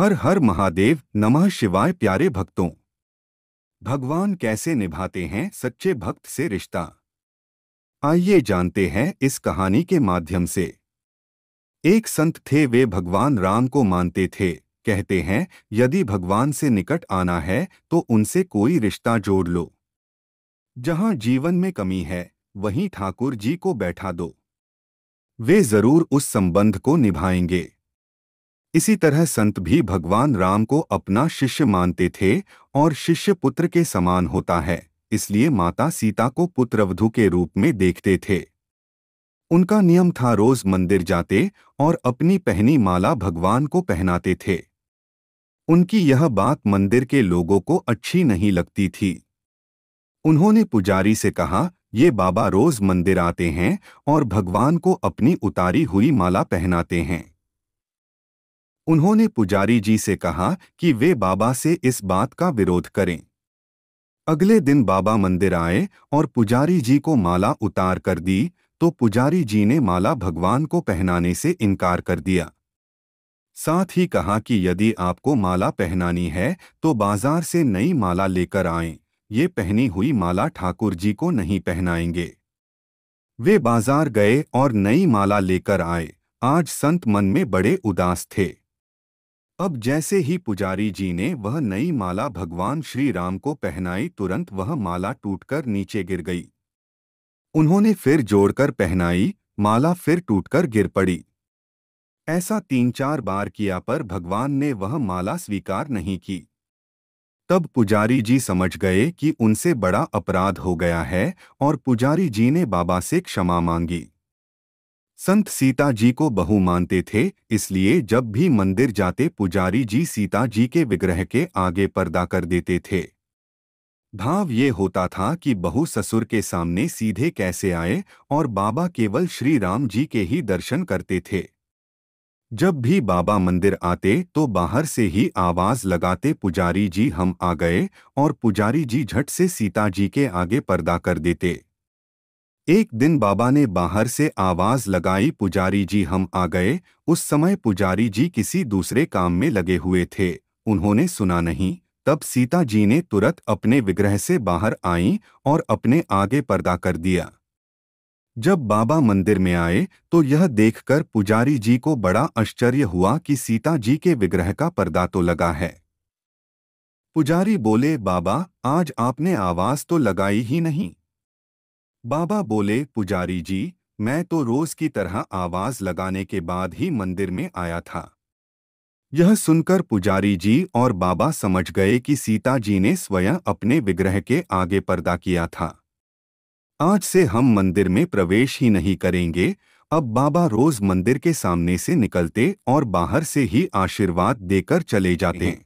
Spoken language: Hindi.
हर हर महादेव नमः शिवाय। प्यारे भक्तों, भगवान कैसे निभाते हैं सच्चे भक्त से रिश्ता, आइए जानते हैं इस कहानी के माध्यम से। एक संत थे, वे भगवान राम को मानते थे। कहते हैं, यदि भगवान से निकट आना है तो उनसे कोई रिश्ता जोड़ लो। जहां जीवन में कमी है वहीं ठाकुर जी को बैठा दो, वे जरूर उस संबंध को निभाएंगे। इसी तरह संत भी भगवान राम को अपना शिष्य मानते थे और शिष्य पुत्र के समान होता है, इसलिए माता सीता को पुत्रवधू के रूप में देखते थे। उनका नियम था, रोज मंदिर जाते और अपनी पहनी माला भगवान को पहनाते थे। उनकी यह बात मंदिर के लोगों को अच्छी नहीं लगती थी। उन्होंने पुजारी से कहा, ये बाबा रोज मंदिर आते हैं और भगवान को अपनी उतारी हुई माला पहनाते हैं। उन्होंने पुजारी जी से कहा कि वे बाबा से इस बात का विरोध करें। अगले दिन बाबा मंदिर आए और पुजारी जी को माला उतार कर दी, तो पुजारी जी ने माला भगवान को पहनाने से इनकार कर दिया। साथ ही कहा कि यदि आपको माला पहनानी है तो बाजार से नई माला लेकर आएं, ये पहनी हुई माला ठाकुर जी को नहीं पहनाएंगे। वे बाजार गए और नई माला लेकर आए। आज संत मन में बड़े उदास थे। अब जैसे ही पुजारी जी ने वह नई माला भगवान श्री राम को पहनाई, तुरंत वह माला टूटकर नीचे गिर गई। उन्होंने फिर जोड़कर पहनाई, माला फिर टूटकर गिर पड़ी। ऐसा 3-4 बार किया पर भगवान ने वह माला स्वीकार नहीं की। तब पुजारी जी समझ गए कि उनसे बड़ा अपराध हो गया है और पुजारी जी ने बाबा से क्षमा मांगी। संत सीता जी को बहू मानते थे, इसलिए जब भी मंदिर जाते पुजारी जी सीता जी के विग्रह के आगे पर्दा कर देते थे। भाव ये होता था कि बहू ससुर के सामने सीधे कैसे आए और बाबा केवल श्री राम जी के ही दर्शन करते थे। जब भी बाबा मंदिर आते तो बाहर से ही आवाज लगाते, पुजारी जी हम आ गए, और पुजारी जी झट से सीता जी के आगे पर्दा कर देते। एक दिन बाबा ने बाहर से आवाज लगाई, पुजारी जी हम आ गए। उस समय पुजारी जी किसी दूसरे काम में लगे हुए थे, उन्होंने सुना नहीं। तब सीता जी ने तुरंत अपने विग्रह से बाहर आईं और अपने आगे पर्दा कर दिया। जब बाबा मंदिर में आए तो यह देखकर पुजारी जी को बड़ा आश्चर्य हुआ कि सीता जी के विग्रह का पर्दा तो लगा है। पुजारी बोले, बाबा आज आपने आवाज तो लगाई ही नहीं। बाबा बोले, पुजारी जी मैं तो रोज की तरह आवाज लगाने के बाद ही मंदिर में आया था। यह सुनकर पुजारी जी और बाबा समझ गए कि सीता जी ने स्वयं अपने विग्रह के आगे पर्दा किया था। आज से हम मंदिर में प्रवेश ही नहीं करेंगे। अब बाबा रोज मंदिर के सामने से निकलते और बाहर से ही आशीर्वाद देकर चले जाते हैं।